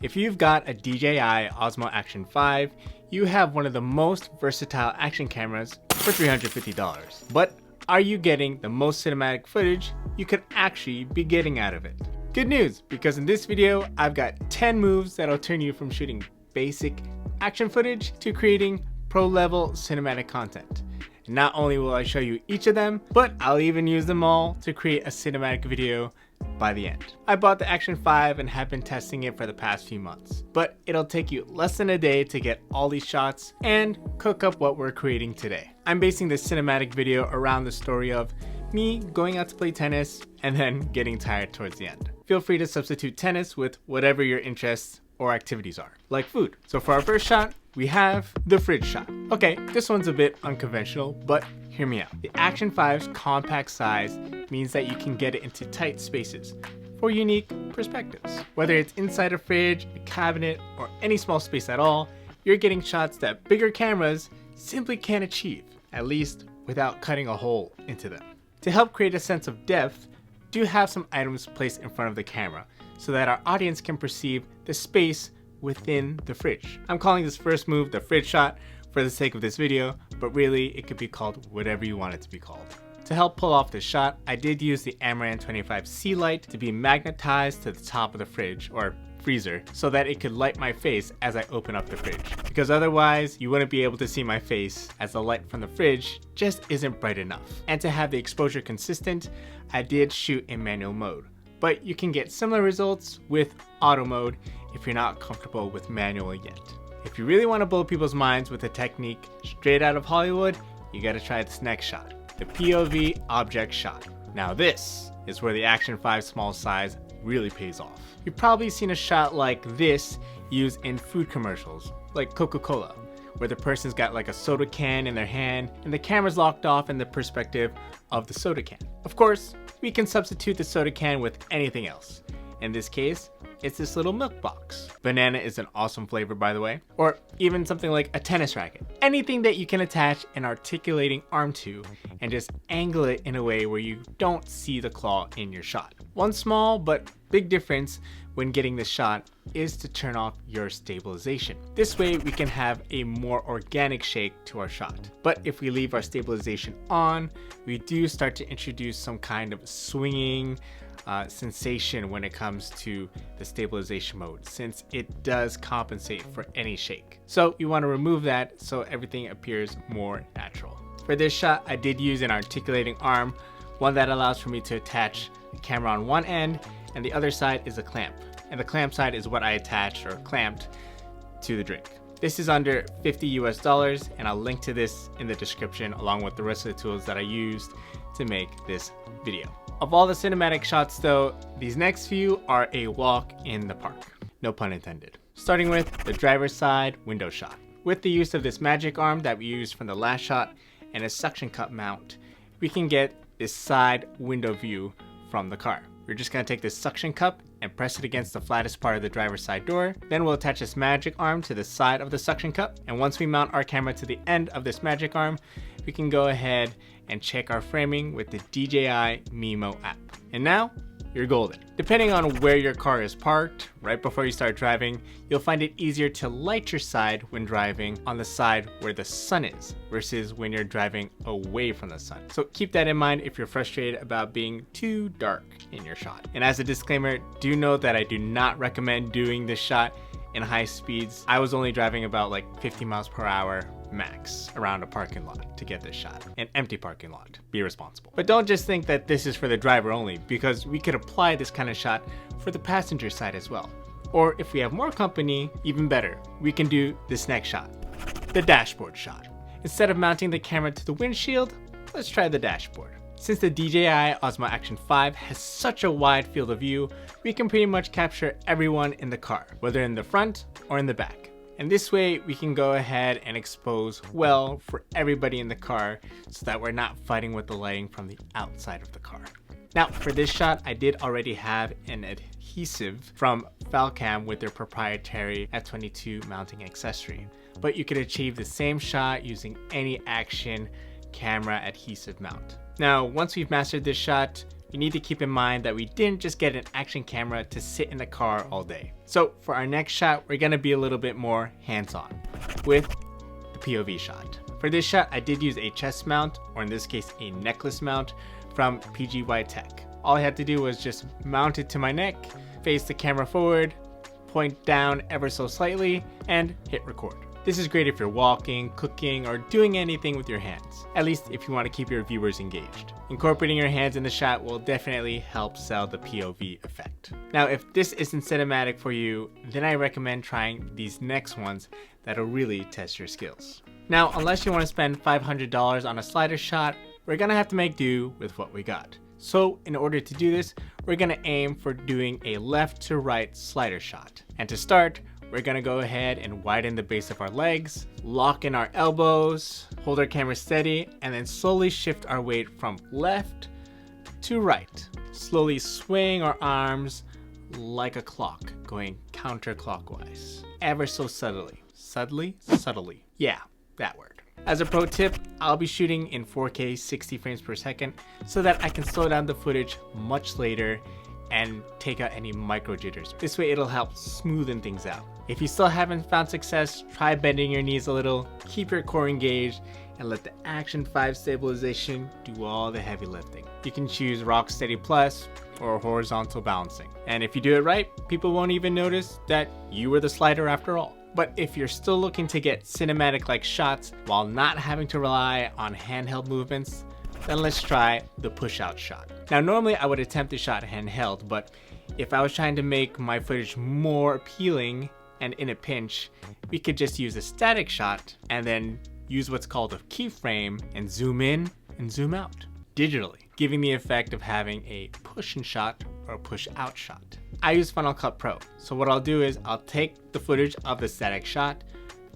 If you've got a DJI Osmo Action 5, you have one of the most versatile action cameras for $350. But are you getting the most cinematic footage you could actually be getting out of it? Good news, because in this video, I've got 10 moves that'll turn you from shooting basic action footage to creating pro-level cinematic content. And not only will I show you each of them, but I'll even use them all to create a cinematic video by the end. I bought the Action 5 and have been testing it for the past few months, but it'll take you less than a day to get all these shots and cook up what we're creating today. I'm basing this cinematic video around the story of me going out to play tennis and then getting tired towards the end. Feel free to substitute tennis with whatever your interests or activities are, like food. So for our first shot, we have the fridge shot. Okay, this one's a bit unconventional, but hear me out. The Action 5's compact size means that you can get it into tight spaces for unique perspectives. Whether it's inside a fridge, a cabinet, or any small space at all, you're getting shots that bigger cameras simply can't achieve, at least without cutting a hole into them. To help create a sense of depth, do have some items placed in front of the camera so that our audience can perceive the space within the fridge. I'm calling this first move the fridge shot for the sake of this video, but really it could be called whatever you want it to be called. To help pull off this shot, I did use the Amaran 25C light to be magnetized to the top of the fridge or freezer so that it could light my face as I open up the fridge, because otherwise you wouldn't be able to see my face as the light from the fridge just isn't bright enough. And to have the exposure consistent, I did shoot in manual mode, but you can get similar results with auto mode if you're not comfortable with manual yet. If you really want to blow people's minds with a technique straight out of Hollywood, you gotta try this next shot, the POV object shot. Now this is where the Action 5 small size really pays off. You've probably seen a shot like this used in food commercials, like Coca-Cola, where the person's got like a soda can in their hand and the camera's locked off in the perspective of the soda can. Of course, we can substitute the soda can with anything else. In this case, it's this little milk box. Banana is an awesome flavor, by the way. Or even something like a tennis racket. Anything that you can attach an articulating arm to and just angle it in a way where you don't see the claw in your shot. One small but big difference when getting this shot is to turn off your stabilization. This way we can have a more organic shake to our shot. But if we leave our stabilization on, we do start to introduce some kind of swinging sensation when it comes to the stabilization mode, since it does compensate for any shake. So you want to remove that so everything appears more natural. For this shot, I did use an articulating arm, one that allows for me to attach the camera on one end and the other side is a clamp. And the clamp side is what I attached or clamped to the drink. This is under $50 US, and I'll link to this in the description along with the rest of the tools that I used to make this video. Of all the cinematic shots though, these next few are a walk in the park. No pun intended. Starting with the driver's side window shot. With the use of this magic arm that we used from the last shot and a suction cup mount, we can get this side window view from the car. We're just gonna take this suction cup and press it against the flattest part of the driver's side door. Then we'll attach this magic arm to the side of the suction cup. And once we mount our camera to the end of this magic arm, we can go ahead and check our framing with the DJI Mimo app. And now, you're golden. Depending on where your car is parked, right before you start driving, you'll find it easier to light your side when driving on the side where the sun is versus when you're driving away from the sun. So keep that in mind if you're frustrated about being too dark in your shot. And as a disclaimer, do note that I do not recommend doing this shot in high speeds. I was only driving about like 50 miles per hour max around a parking lot to get this shot. An empty parking lot. Be responsible. But don't just think that this is for the driver only, because we could apply this kind of shot for the passenger side as well. Or if we have more company, even better, we can do this next shot, the dashboard shot. Instead of mounting the camera to the windshield, let's try the dashboard. Since the DJI Osmo Action 5 has such a wide field of view, we can pretty much capture everyone in the car, whether in the front or in the back. And this way we can go ahead and expose well for everybody in the car so that we're not fighting with the lighting from the outside of the car. Now for this shot, I did already have an adhesive from Falcam with their proprietary F22 mounting accessory, but you could achieve the same shot using any Action camera adhesive mount. Now once we've mastered this shot, you need to keep in mind that we didn't just get an action camera to sit in the car all day. So for our next shot, we're gonna be a little bit more hands-on with the POV shot. For this shot, I did use a chest mount, or in this case, a necklace mount from PGY Tech. All I had to do was just mount it to my neck, face the camera forward, point down ever so slightly, and hit record. This is great if you're walking, cooking, or doing anything with your hands, at least if you want to keep your viewers engaged. Incorporating your hands in the shot will definitely help sell the POV effect. Now, if this isn't cinematic for you, then I recommend trying these next ones that'll really test your skills. Now, unless you want to spend $500 on a slider shot, we're gonna have to make do with what we got. So in order to do this, we're gonna aim for doing a left to right slider shot. And to start, we're gonna go ahead and widen the base of our legs, lock in our elbows, hold our camera steady, and then slowly shift our weight from left to right. Slowly swing our arms like a clock, going counterclockwise, ever so subtly. Subtly. Yeah, that word. As a pro tip, I'll be shooting in 4K 60 frames per second so that I can slow down the footage much later and take out any micro jitters. This way it'll help smoothen things out. If you still haven't found success, try bending your knees a little, keep your core engaged, and let the Action 5 stabilization do all the heavy lifting. You can choose Rocksteady Plus or horizontal balancing. And if you do it right, people won't even notice that you were the slider after all. But if you're still looking to get cinematic-like shots while not having to rely on handheld movements, then let's try the push-out shot. Now, normally I would attempt the shot handheld, but if I was trying to make my footage more appealing and in a pinch, we could just use a static shot and then use what's called a keyframe and zoom in and zoom out digitally, giving the effect of having a push-in shot or a push-out shot. I use Final Cut Pro, so what I'll do is I'll take the footage of the static shot,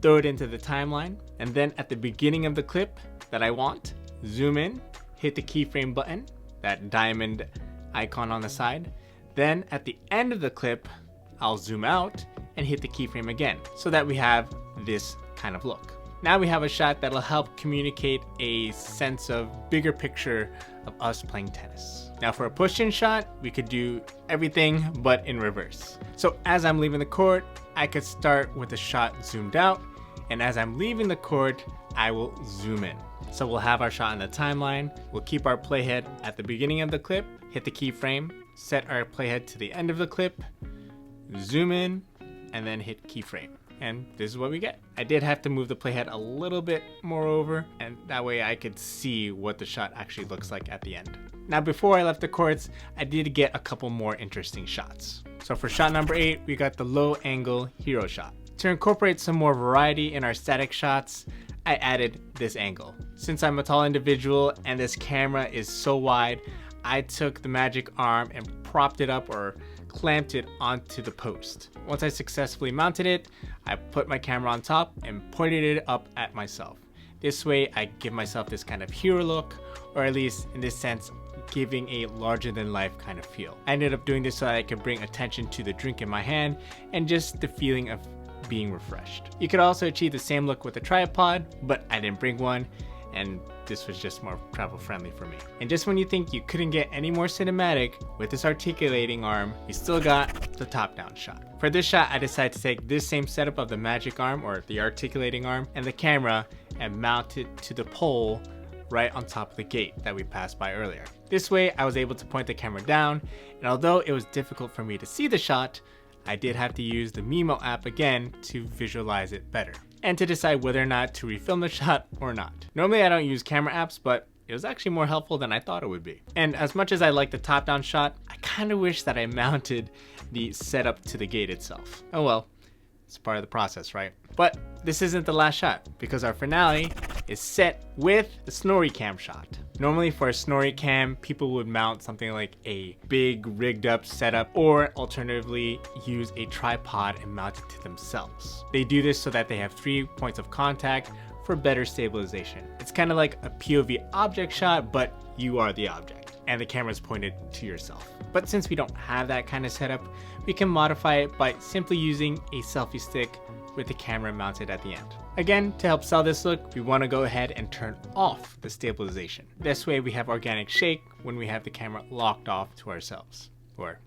throw it into the timeline, and then at the beginning of the clip that I want, zoom in, hit the keyframe button, that diamond icon on the side. Then at the end of the clip, I'll zoom out and hit the keyframe again so that we have this kind of look. Now we have a shot that'll help communicate a sense of bigger picture of us playing tennis. Now for a push-in shot, we could do everything but in reverse. So as I'm leaving the court, I could start with the shot zoomed out, and as I'm leaving the court, I will zoom in. So we'll have our shot in the timeline, we'll keep our playhead at the beginning of the clip, hit the keyframe, set our playhead to the end of the clip, zoom in, and then hit keyframe. And this is what we get. I did have to move the playhead a little bit more over, and that way I could see what the shot actually looks like at the end. Now before I left the courts, I did get a couple more interesting shots. So for shot number 8, we got the low angle hero shot. To incorporate some more variety in our static shots, I added this angle. Since I'm a tall individual and this camera is so wide, I took the magic arm and propped it up or clamped it onto the post. Once I successfully mounted it, I put my camera on top and pointed it up at myself. This way I give myself this kind of hero look, or at least in this sense, giving a larger than life kind of feel. I ended up doing this so that I could bring attention to the drink in my hand and just the feeling of being refreshed. You could also achieve the same look with a tripod, but I didn't bring one, and this was just more travel friendly for me. And just when you think you couldn't get any more cinematic with this articulating arm, you still got the top down shot. For this shot, I decided to take this same setup of the magic arm or the articulating arm and the camera and mount it to the pole right on top of the gate that we passed by earlier. This way I was able to point the camera down, and although it was difficult for me to see the shot, I did have to use the Mimo app again to visualize it better and to decide whether or not to refilm the shot or not. Normally I don't use camera apps, but it was actually more helpful than I thought it would be. And as much as I like the top-down shot, I kind of wish that I mounted the setup to the gate itself. Oh well, it's part of the process, right? But this isn't the last shot, because our finale is set with the Snorri cam shot. Normally for a Snorri cam, people would mount something like a big rigged up setup, or alternatively use a tripod and mount it to themselves. They do this so that they have 3 points of contact for better stabilization. It's kind of like a POV object shot, but you are the object. and the camera is pointed to yourself. But since we don't have that kind of setup, we can modify it by simply using a selfie stick with the camera mounted at the end. Again, to help sell this look, we want to go ahead and turn off the stabilization. This way we have organic shake when we have the camera locked off to ourselves, or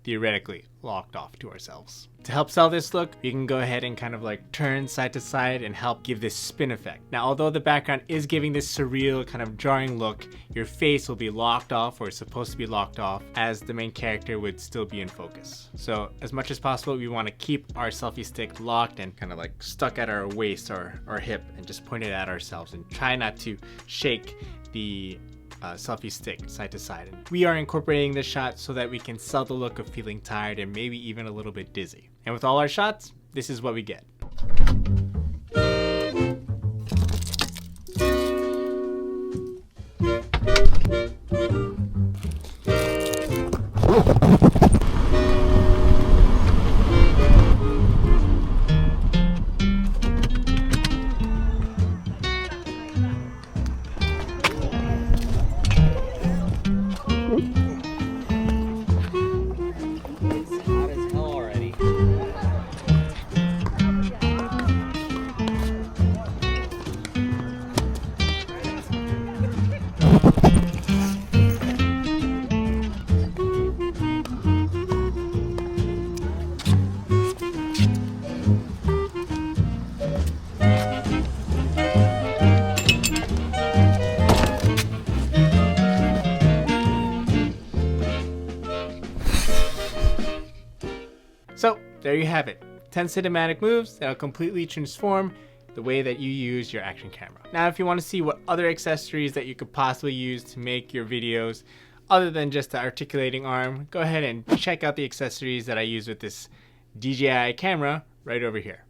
theoretically locked off to ourselves. To help sell this look, you can go ahead and kind of like turn side to side and help give this spin effect. Now, although the background is giving this surreal kind of jarring look, your face will be locked off, or is supposed to be locked off, as the main character would still be in focus. So as much as possible, we want to keep our selfie stick locked and kind of like stuck at our waist or our hip and just point it at ourselves, and try not to shake the selfie stick side to side. And we are incorporating this shot so that we can sell the look of feeling tired and maybe even a little bit dizzy. And with all our shots, this is what we get. So there you have it, 10 cinematic moves that'll completely transform the way that you use your action camera. Now, if you want to see what other accessories that you could possibly use to make your videos other than just the articulating arm, go ahead and check out the accessories that I use with this DJI camera right over here.